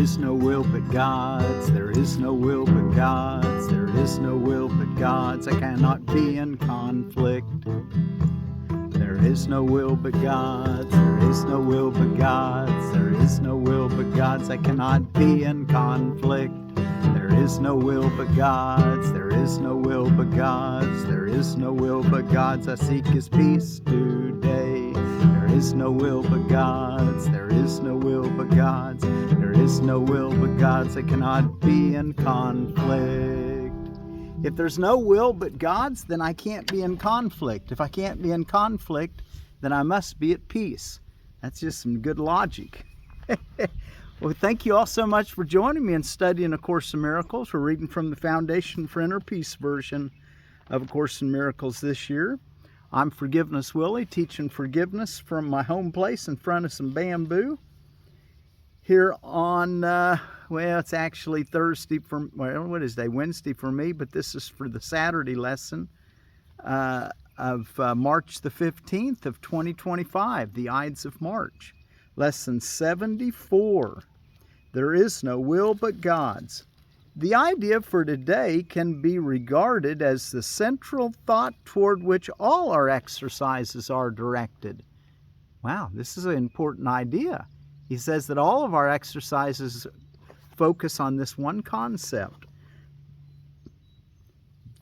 is no will but God's. There is no will but God's. There is no will but God's. I cannot be in conflict. There is no will but God's. There is no will but God's. There is no will but God's. I cannot be in conflict. There is no will but God's. There is no will but God's. There is no will but God's. I seek His peace today. There is no will but God's. There is no will but God's. There is no will but God's. I cannot be in conflict. If there's no will but God's, then I can't be in conflict. If I can't be in conflict, then I must be at peace. That's just some good logic. Well, thank you all so much for joining me in studying A Course in Miracles. We're reading from the Foundation for Inner Peace version of A Course in Miracles this year. I'm Forgiveness Willie, teaching forgiveness from my home place in front of some bamboo. Here on, well, it's actually Thursday for, well, what is day? Wednesday for me, but this is for the Saturday lesson of March the 15th of 2025, the Ides of March. Lesson 74. There is no will but God's. The idea for today can be regarded as the central thought toward which all our exercises are directed. Wow, this is an important idea. He says that all of our exercises focus on this one concept.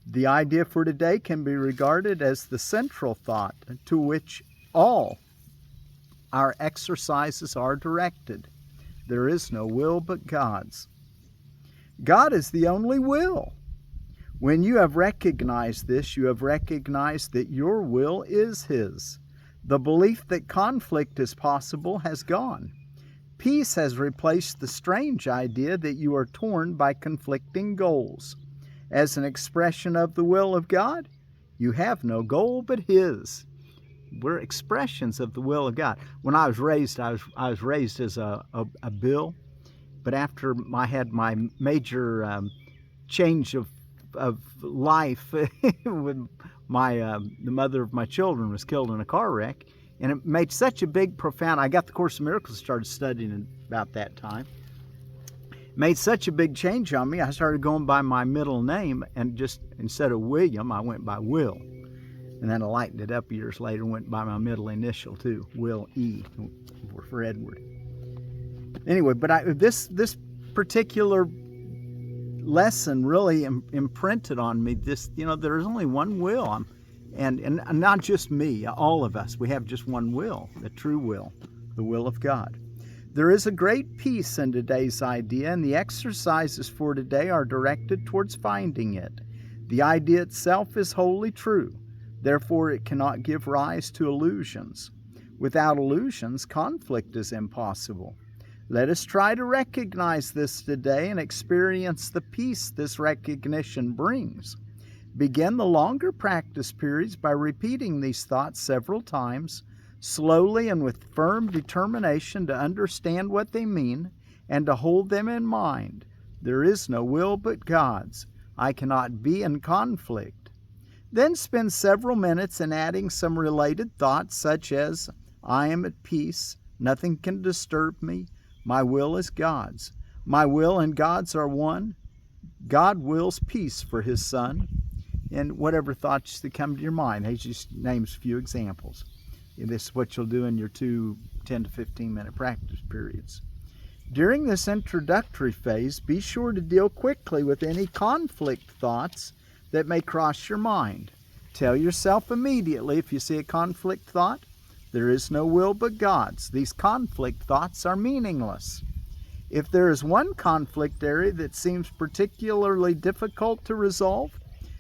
The idea for today can be regarded as the central thought to which all our exercises are directed. There is no will but God's. God is the only will. When you have recognized this, you have recognized that your will is His. The belief that conflict is possible has gone. Peace has replaced the strange idea that you are torn by conflicting goals. As an expression of the will of God, you have no goal but His. We're expressions of the will of God. When I was raised, I was raised as a Bill, but after I had my major change of life, when the mother of my children was killed in a car wreck, and it made such a big, profound. I got the Course in Miracles, started studying about that time. It made such a big change on me. I started going by my middle name, and just instead of William, I went by Will. And then I lightened it up years later and went by my middle initial too, Will E, for Edward. Anyway, but this particular lesson really imprinted on me this, there's only one will. And not just me, all of us, we have just one will, the true will, the will of God. There is a great peace in today's idea, and the exercises for today are directed towards finding it. The idea itself is wholly true. Therefore, it cannot give rise to illusions. Without illusions, conflict is impossible. Let us try to recognize this today and experience the peace this recognition brings. Begin the longer practice periods by repeating these thoughts several times, slowly and with firm determination to understand what they mean and to hold them in mind. There is no will but God's. I cannot be in conflict. Then spend several minutes in adding some related thoughts such as, I am at peace, nothing can disturb me, my will is God's. My will and God's are one. God wills peace for His Son. And whatever thoughts that come to your mind. He just names a few examples. And this is what you'll do in your 2 10 to 15 minute practice periods. During this introductory phase, be sure to deal quickly with any conflict thoughts that may cross your mind. Tell yourself immediately if you see a conflict thought, there is no will but God's. These conflict thoughts are meaningless. If there is one conflict area that seems particularly difficult to resolve,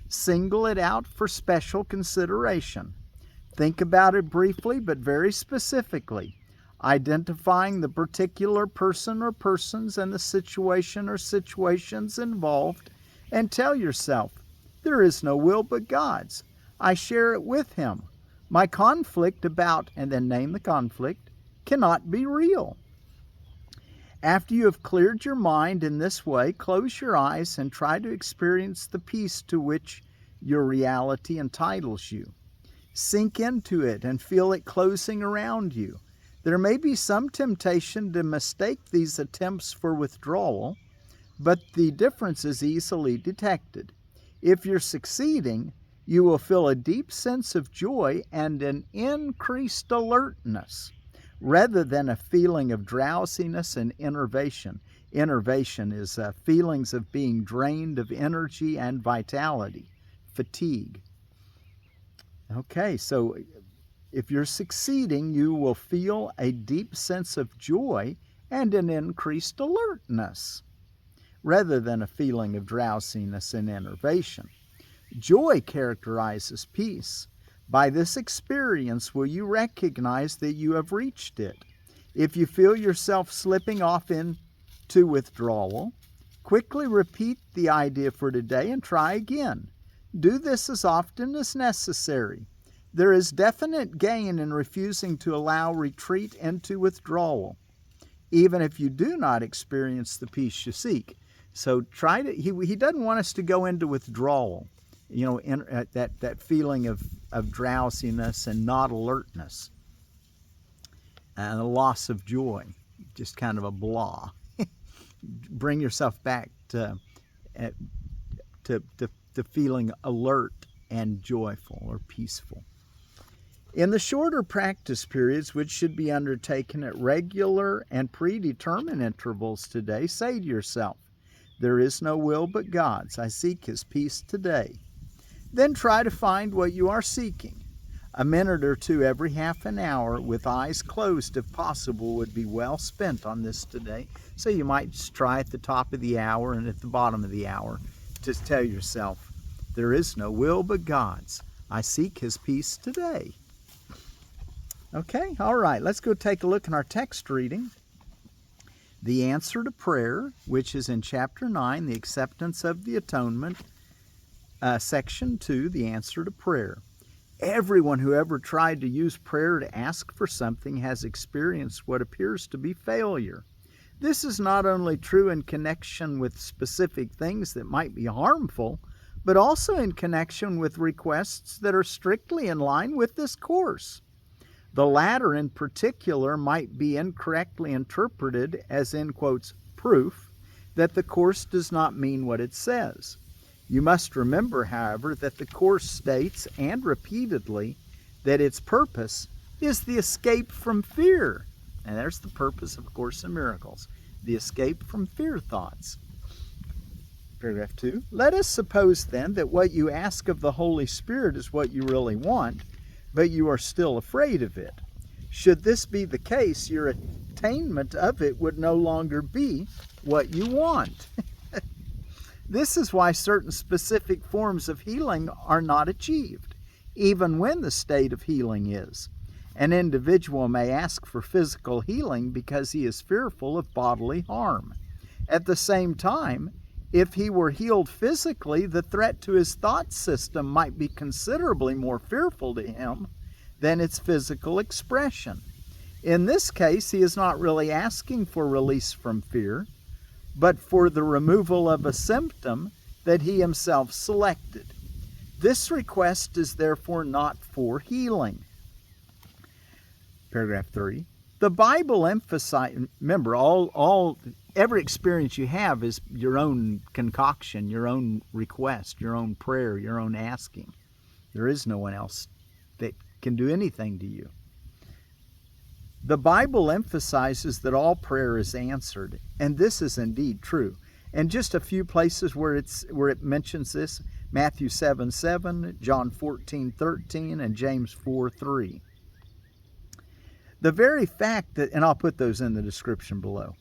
single it out for special consideration. Think about it briefly but very specifically, identifying the particular person or persons and the situation or situations involved, and tell yourself, there is no will but God's. I share it with Him. My conflict about, and then name the conflict, cannot be real. After you have cleared your mind in this way, close your eyes and try to experience the peace to which your reality entitles you. Sink into it and feel it closing around you. There may be some temptation to mistake these attempts for withdrawal, but the difference is easily detected. If you're succeeding, you will feel a deep sense of joy and an increased alertness, rather than a feeling of drowsiness and enervation. Enervation is feelings of being drained of energy and vitality, fatigue. Okay, so if you're succeeding, you will feel a deep sense of joy and an increased alertness, rather than a feeling of drowsiness and enervation. Joy characterizes peace. By this experience will you recognize that you have reached it. If you feel yourself slipping off into withdrawal, quickly repeat the idea for today and try again. Do this as often as necessary. There is definite gain in refusing to allow retreat into withdrawal, even if you do not experience the peace you seek. So he doesn't want us to go into withdrawal, that feeling of drowsiness and not alertness, and a loss of joy, just kind of a blah. Bring yourself back to feeling alert and joyful or peaceful. In the shorter practice periods, which should be undertaken at regular and predetermined intervals today, say to yourself, "There is no will but God's. I seek His peace today." Then try to find what you are seeking. A minute or two every half an hour, with eyes closed if possible, would be well spent on this today. So you might just try at the top of the hour and at the bottom of the hour. Just tell yourself, "There is no will but God's. I seek His peace today." Okay, all right, let's go take a look in our text reading. The answer to prayer, which is in chapter 9, the acceptance of the atonement, section 2, the answer to prayer. Everyone who ever tried to use prayer to ask for something has experienced what appears to be failure. This is not only true in connection with specific things that might be harmful, but also in connection with requests that are strictly in line with this course. The latter in particular might be incorrectly interpreted as, in quotes, proof that the course does not mean what it says. You must remember, however, that the course states, and repeatedly, that its purpose is the escape from fear. And there's the purpose of A Course in Miracles, the escape from fear thoughts. Paragraph 2. Let us suppose then that what you ask of the Holy Spirit is what you really want, but you are still afraid of it. Should this be the case, your attainment of it would no longer be what you want. This is why certain specific forms of healing are not achieved, even when the state of healing is. An individual may ask for physical healing because he is fearful of bodily harm. At the same time, if he were healed physically, the threat to his thought system might be considerably more fearful to him than its physical expression. In this case, he is not really asking for release from fear, but for the removal of a symptom that he himself selected. This request is therefore not for healing. Paragraph 3. The Bible emphasizes, remember, every experience you have is your own concoction, your own request, your own prayer, your own asking. There is no one else that can do anything to you. The Bible emphasizes that all prayer is answered, and this is indeed true. And just a few places where it mentions this: Matthew 7:7, John 14:13, and James 4:3. The very fact that, and I'll put those in the description below,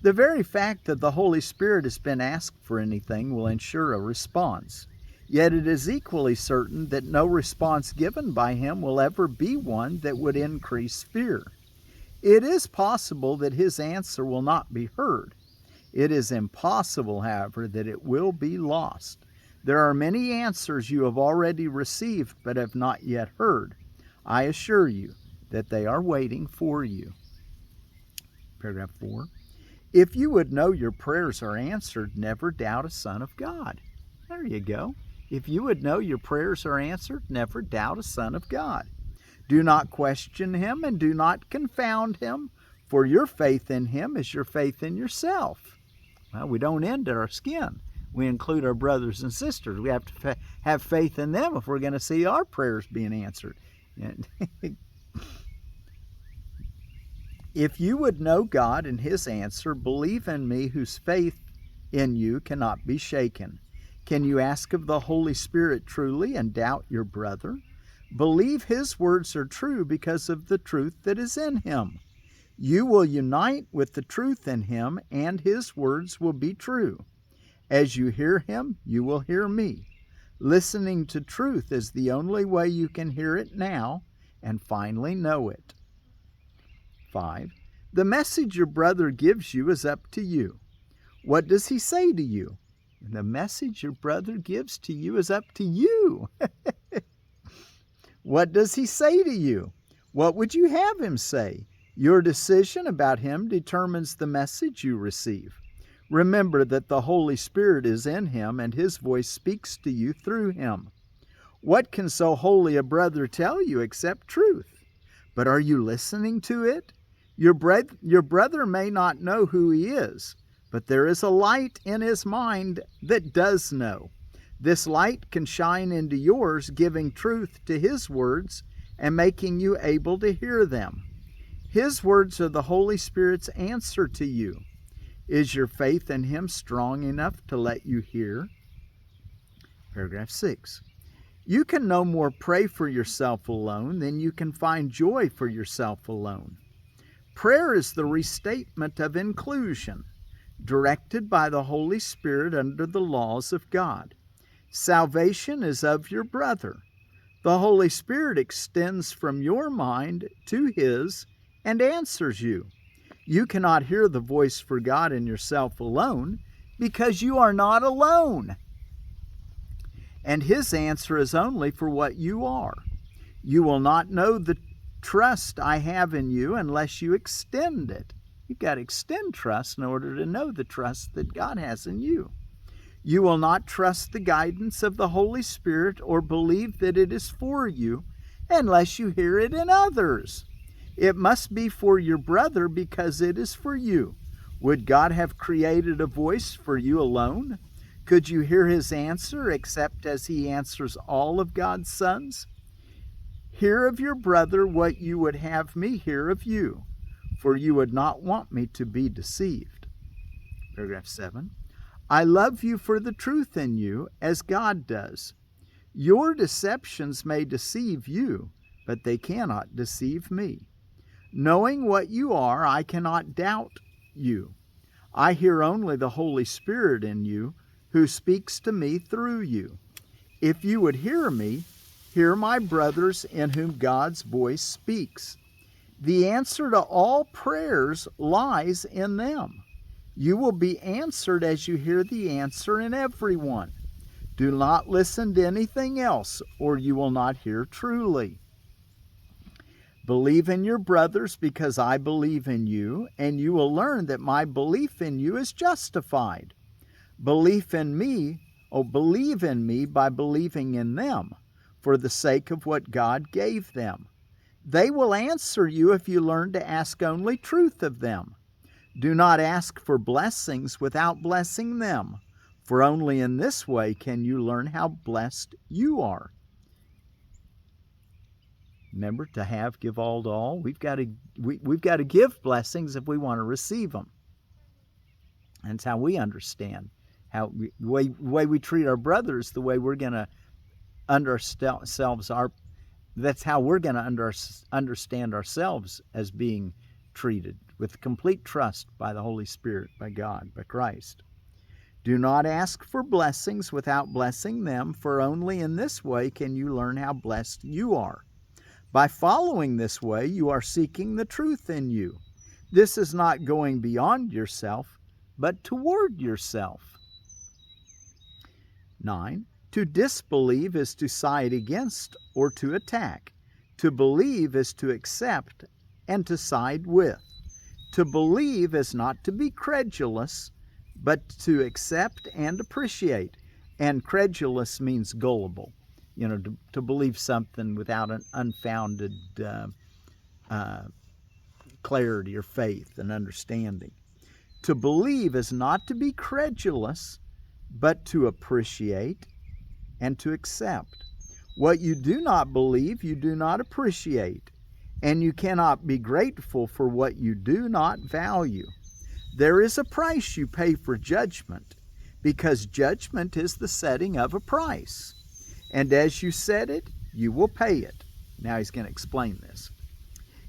the very fact that the Holy Spirit has been asked for anything will ensure a response. Yet it is equally certain that no response given by Him will ever be one that would increase fear. It is possible that His answer will not be heard. It is impossible, however, that it will be lost. There are many answers you have already received but have not yet heard. I assure you that they are waiting for you. Paragraph 4. If you would know your prayers are answered, never doubt a Son of God. There you go. If you would know your prayers are answered, never doubt a Son of God. Do not question him and do not confound him, for your faith in him is your faith in yourself. Well, we don't end at our skin. We include our brothers and sisters. We have to have faith in them if we're going to see our prayers being answered. And if you would know God and his answer, believe in me whose faith in you cannot be shaken. Can you ask of the Holy Spirit truly and doubt your brother? Believe his words are true because of the truth that is in him. You will unite with the truth in him, and his words will be true. As you hear him, you will hear me. Listening to truth is the only way you can hear it now and finally know it. 5. The message your brother gives you is up to you. What does he say to you? The message your brother gives to you is up to you. What does he say to you? What would you have him say? Your decision about him determines the message you receive. Remember that the Holy Spirit is in him and his voice speaks to you through him. What can so holy a brother tell you except truth? But are you listening to it? Your brother may not know who he is, but there is a light in his mind that does know. This light can shine into yours, giving truth to his words and making you able to hear them. His words are the Holy Spirit's answer to you. Is your faith in him strong enough to let you hear? Paragraph 6. You can no more pray for yourself alone than you can find joy for yourself alone. Prayer is the restatement of inclusion, directed by the Holy Spirit under the laws of God. Salvation is of your brother. The Holy Spirit extends from your mind to his and answers you. You cannot hear the voice for God in yourself alone because you are not alone. And his answer is only for what you are. You will not know the trust I have in you unless you extend it. You've got to extend trust in order to know the trust that God has in you. You will not trust the guidance of the Holy Spirit or believe that it is for you unless you hear it in others. It must be for your brother because it is for you. Would God have created a voice for you alone? Could you hear his answer except as he answers all of God's sons? Hear of your brother what you would have me hear of you, for you would not want me to be deceived. Paragraph 7. I love you for the truth in you, as God does. Your deceptions may deceive you, but they cannot deceive me. Knowing what you are, I cannot doubt you. I hear only the Holy Spirit in you, who speaks to me through you. If you would hear me, hear my brothers in whom God's voice speaks. The answer to all prayers lies in them. You will be answered as you hear the answer in everyone. Do not listen to anything else, or you will not hear truly. Believe in your brothers because I believe in you, and you will learn that my belief in you is justified. Believe in me by believing in them, for the sake of what God gave them. They will answer you if you learn to ask only truth of them. Do not ask for blessings without blessing them, for only in this way can you learn how blessed you are. Remember, to have, give all to all. We've got to give blessings if we want to receive them. That's how we understand. The way we treat our brothers, the way we're going to that's how we're going to understand ourselves as being treated, with complete trust by the Holy Spirit, by God, by Christ. Do not ask for blessings without blessing them, for only in this way can you learn how blessed you are. By following this way, you are seeking the truth in you. This is not going beyond yourself, but toward yourself. 9. To disbelieve is to side against or to attack. To believe is to accept and to side with. To believe is not to be credulous, but to accept and appreciate. And credulous means gullible. to believe something without an unfounded clarity or faith and understanding. To believe is not to be credulous, but to appreciate and to accept. What you do not believe, you do not appreciate, and you cannot be grateful for what you do not value. There is a price you pay for judgment, because judgment is the setting of a price. And as you set it, you will pay it. Now he's going to explain this.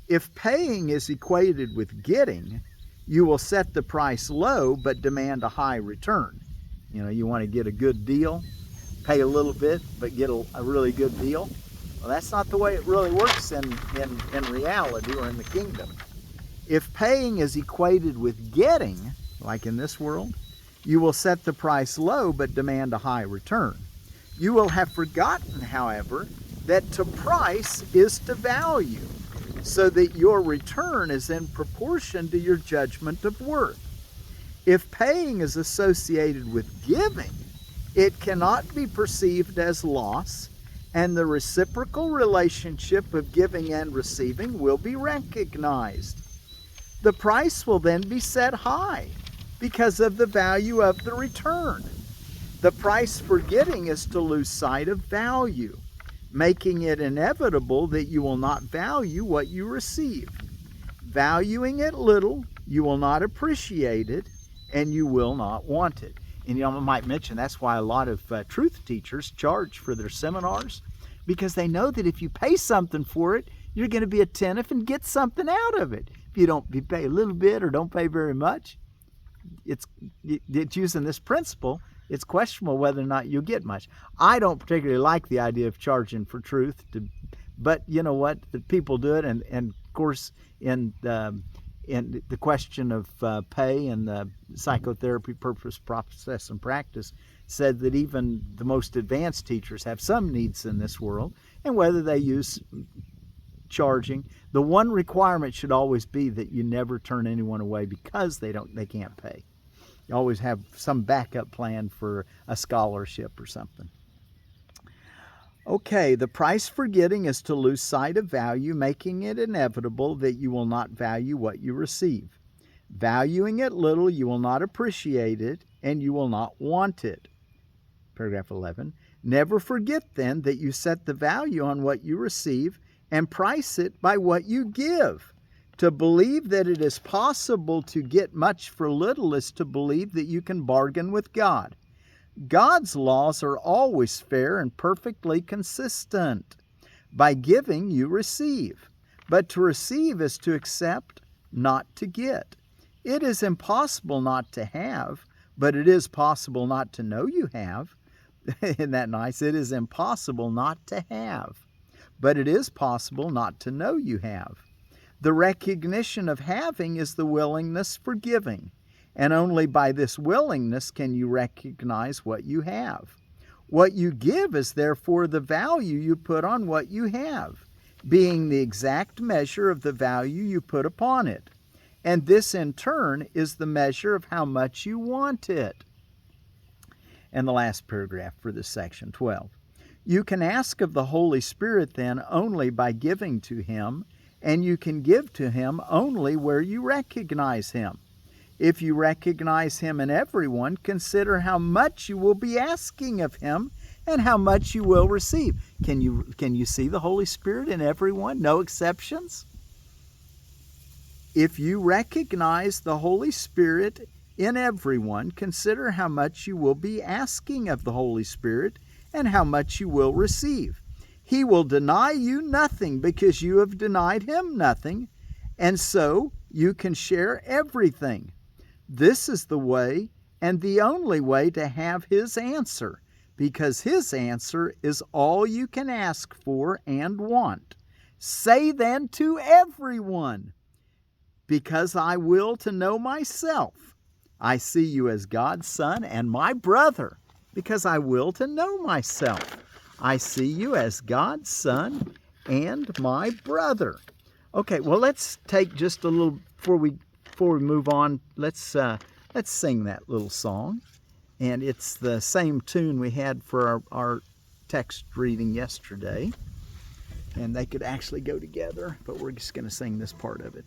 If paying is equated with getting, you will set the price low but demand a high return. You want to get a good deal, pay a little bit but get a really good deal. Well, that's not the way it really works in reality or in the kingdom. If paying is equated with getting, like in this world, you will set the price low but demand a high return. You will have forgotten, however, that to price is to value, so that your return is in proportion to your judgment of worth. If paying is associated with giving, it cannot be perceived as loss, and the reciprocal relationship of giving and receiving will be recognized. The price will then be set high because of the value of the return. The price for getting is to lose sight of value, making it inevitable that you will not value what you receive. Valuing it little, you will not appreciate it, and you will not want it. And I might mention that's why a lot of truth teachers charge for their seminars, because they know that if you pay something for it, you're going to be attentive and get something out of it. If you pay a little bit or don't pay very much, it's using this principle, it's questionable whether or not you'll get much. I don't particularly like the idea of charging for truth, but you know what? The people do it, and of course in the question of pay and the psychotherapy purpose, process, and practice said that even the most advanced teachers have some needs in this world, and whether they use charging, the one requirement should always be that you never turn anyone away because they can't pay. You always have some backup plan for a scholarship or something. Okay, the price for getting is to lose sight of value, making it inevitable that you will not value what you receive. Valuing it little, you will not appreciate it, and you will not want it. Paragraph 11. Never forget then that you set the value on what you receive and price it by what you give. To believe that it is possible to get much for little is to believe that you can bargain with God. God's laws are always fair and perfectly consistent. By giving, you receive. But to receive is to accept, not to get. It is impossible not to have, but it is possible not to know you have. Isn't that nice? It is impossible not to have, but it is possible not to know you have. The recognition of having is the willingness for giving, and only by this willingness can you recognize what you have. What you give is therefore the value you put on what you have, being the exact measure of the value you put upon it. And this in turn is the measure of how much you want it. And the last paragraph for this section, 12. You can ask of the Holy Spirit then only by giving to Him, and you can give to Him only where you recognize Him. If you recognize Him in everyone, consider how much you will be asking of Him and how much you will receive. Can you see the Holy Spirit in everyone? No exceptions? If you recognize the Holy Spirit in everyone, consider how much you will be asking of the Holy Spirit and how much you will receive. He will deny you nothing because you have denied Him nothing, and so you can share everything. This is the way and the only way to have His answer, because His answer is all you can ask for and want. Say then to everyone, because I will to know myself, I see you as God's Son and my brother, because I will to know myself. I see you as God's Son and my brother. Okay, well, let's take just a little, before we move on, let's sing that little song. And it's the same tune we had for our text reading yesterday, and they could actually go together, but we're just going to sing this part of it.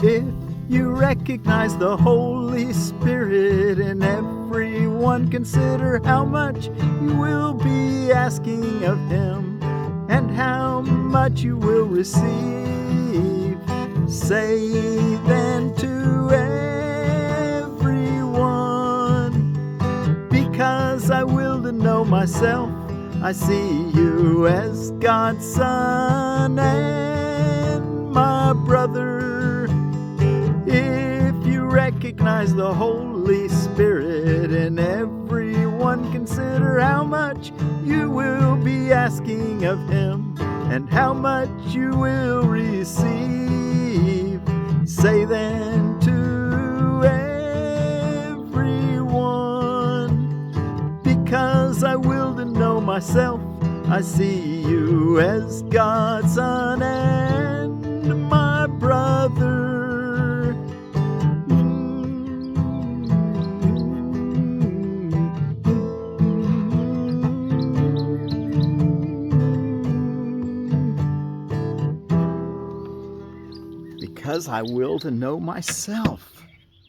If you recognize the Holy Spirit in everyone, consider how much you will be asking of Him and how much you will receive. Say then to everyone, because I will to know myself, I see you as God's Son and my brother. If you recognize the Holy Spirit in everyone, consider how much you will be asking of Him and how much you will receive. Say then to everyone, because I will to know myself, I see you as God's Son and my brother. Because I will to know myself.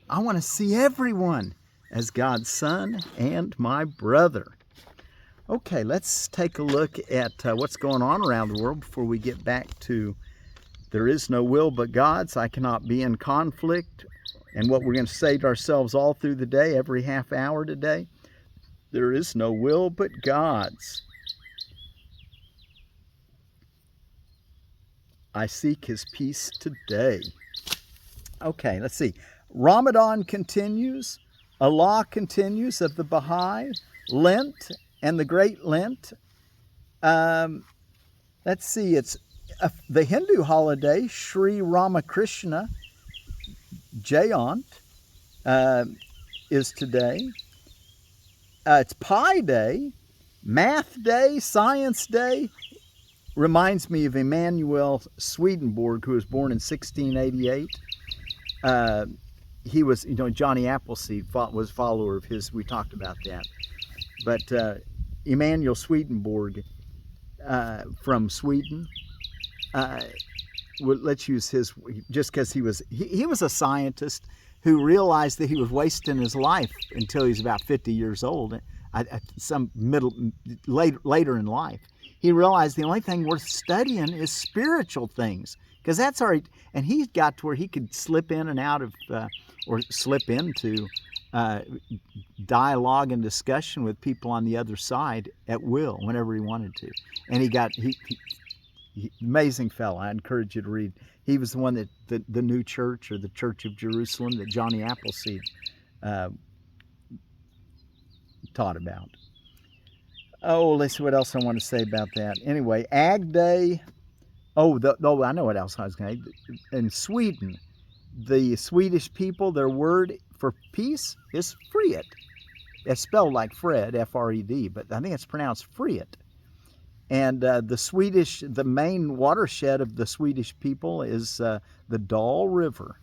I want to see everyone as God's Son and my brother. Okay, let's take a look at what's going on around the world before we get back to there is no will but God's. I cannot be in conflict. And what we're going to say to ourselves all through the day, every half hour today, there is no will but God's. I seek His peace today. Okay, let's see. Ramadan continues. Allah continues of the Baha'i. Lent and the Great Lent. Let's see. It's the Hindu holiday, Sri Ramakrishna Jayanti, is today. It's Pi Day, Math Day, Science Day. Reminds me of Emanuel Swedenborg, who was born in 1688. He was, Johnny Appleseed was a follower of his. We talked about that. But Emanuel Swedenborg from Sweden, let's use his, just because he was a scientist who realized that he was wasting his life until he was about 50 years old, later in life. He realized the only thing worth studying is spiritual things, because that's all right. And he got to where he could slip in and out of, or slip into dialogue and discussion with people on the other side at will, whenever he wanted to. And he amazing fellow. I encourage you to read. He was the one that the new church, or the Church of Jerusalem, that Johnny Appleseed taught about. Oh, let's see what else I want to say about that. Anyway, Ag Day. I know what else I was going to say. In Sweden, the Swedish people, their word for peace is frihet. It's spelled like Fred, F-R-E-D, but I think it's pronounced frihet. And the main watershed of the Swedish people is the Dal River.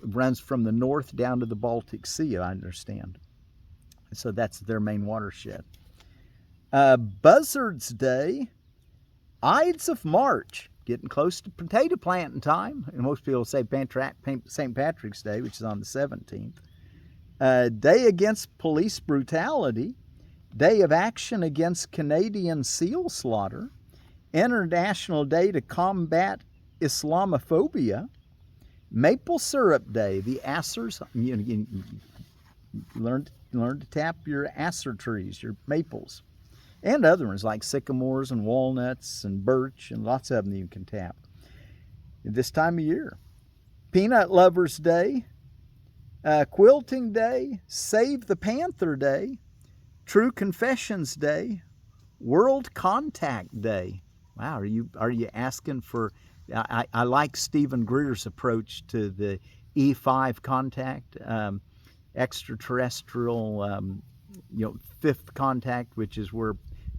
It runs from the north down to the Baltic Sea, I understand. So that's their main watershed. Buzzards Day, Ides of March, getting close to potato planting time. And most people say St. Patrick's Day, which is on the 17th. Day Against Police Brutality, Day of Action Against Canadian Seal Slaughter, International Day to Combat Islamophobia, Maple Syrup Day, the acers, you learn to tap your acer trees, your maples, and other ones like sycamores and walnuts and birch, and lots of them you can tap this time of year. Peanut Lovers Day, Quilting Day, Save the Panther Day, True Confessions Day, World Contact Day. Wow, are you asking for? I like Stephen Greer's approach to the E5 contact, extraterrestrial, fifth contact, which is where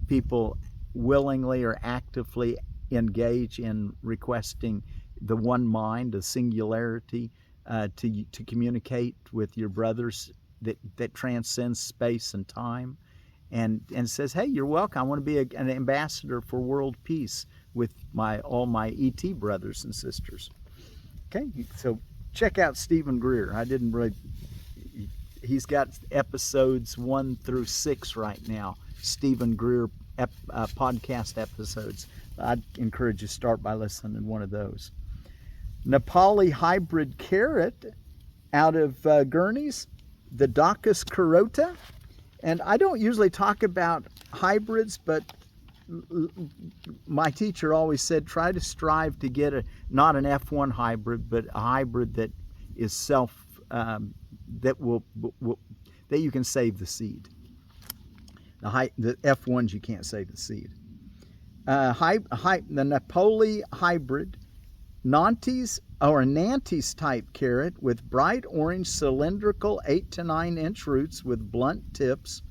people willingly or actively engage in requesting the one mind, the singularity, to communicate with your brothers that transcends space and time, and says, hey, you're welcome. I want to be an ambassador for world peace with all my ET brothers and sisters. Okay, so check out Stephen Greer. He's got episodes 1 through 6 right now, Stephen Greer podcast episodes. I'd encourage you to start by listening to one of those. Napoli hybrid carrot out of Gurney's, the Docus carota. And I don't usually talk about hybrids, but my teacher always said, try to strive to get not an F1 hybrid, but a hybrid that is that you can save the seed. The F1s, you can't save the seed. The Napoli hybrid, Nantes or Nantes type carrot with bright orange cylindrical 8 to 9 inch roots with blunt tips.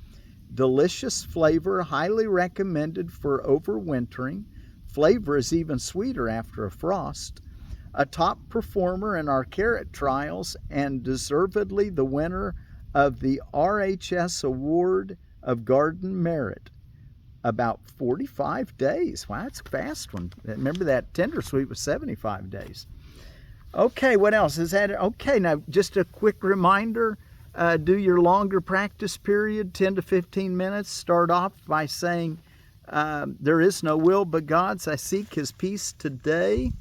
Delicious flavor, highly recommended for overwintering. Flavor is even sweeter after a frost. A top performer in our carrot trials and deservedly the winner of the RHS Award of Garden Merit. About 45 days. Wow, that's a fast one. Remember that tender sweet was 75 days. Okay, what else is that? Okay, now just a quick reminder. Do your longer practice period, 10 to 15 minutes. Start off by saying, there is no will but God's. I seek His peace today.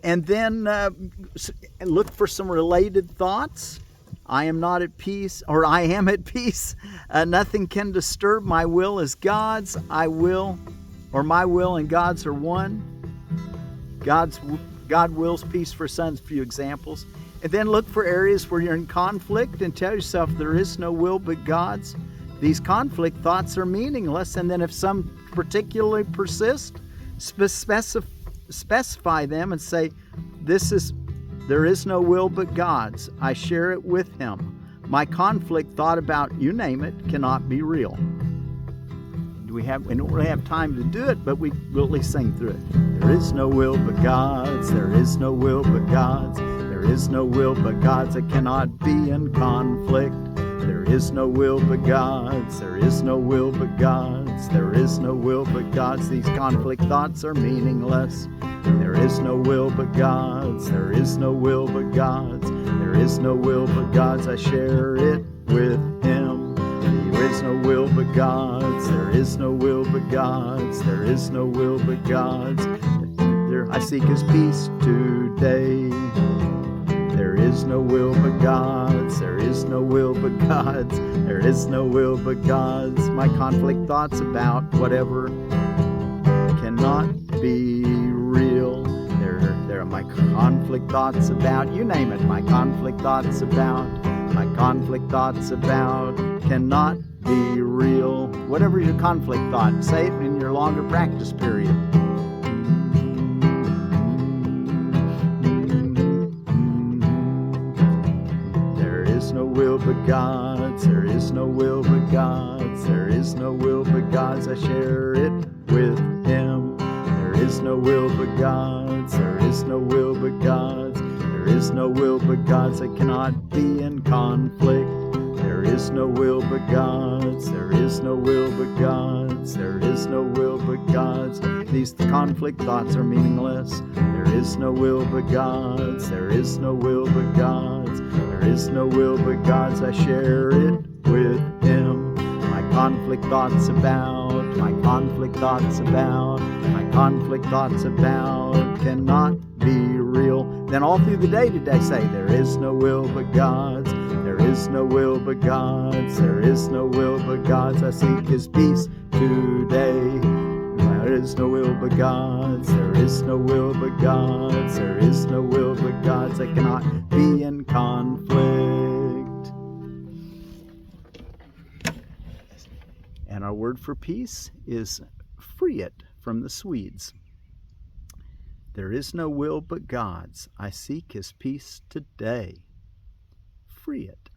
And then look for some related thoughts. I am not at peace, or I am at peace. Nothing can disturb. My will is God's. My will and God's are one. God wills peace for sons. A few examples. And then look for areas where you're in conflict and tell yourself there is no will but God's. These conflict thoughts are meaningless. And then if some particularly persist, specify them and say, there is no will but God's. I share it with Him. My conflict thought about, you name it, cannot be real. We don't really have time to do it, but we'll at least sing through it. There is no will but God's. There is no will but God's. There is no will but God's. I cannot be in conflict. There is no will but God's. There is no will but God's. There is no will but God's. These conflict thoughts are meaningless. There is no will but God's. There is no will but God's. There is no will but God's. I share it with Him. There is no will but God's. There is no will but God's. There is no will but God's. I seek His peace today. There is no will but God's. There is no will but God's. There is no will but God's. My conflict thoughts about whatever cannot be real. There are my conflict thoughts about, you name it, my conflict thoughts about cannot be real. Whatever your conflict thought, say it in your longer practice period. There is no will but God's. There is no will but God's. There is no will but God's. I share it with Him. There is no will but God's. There is no will but God's. There is no will but God's. I cannot be in conflict. There is no will but God's. There is no will but God's. There is no will but God's. These conflict thoughts are meaningless. There is no will but God's. There is no will but God's. There is no will but God's. I share it with Him. My conflict thoughts about cannot be real. Then all through the day today say, there is no will but God's. There is no will but God's. There is no will but God's. I seek His peace today. There is no will but God's. There is no will but God's. There is no will but God's. I cannot be in conflict. And our word for peace is free it from the Swedes. There is no will but God's. I seek His peace today. Free it.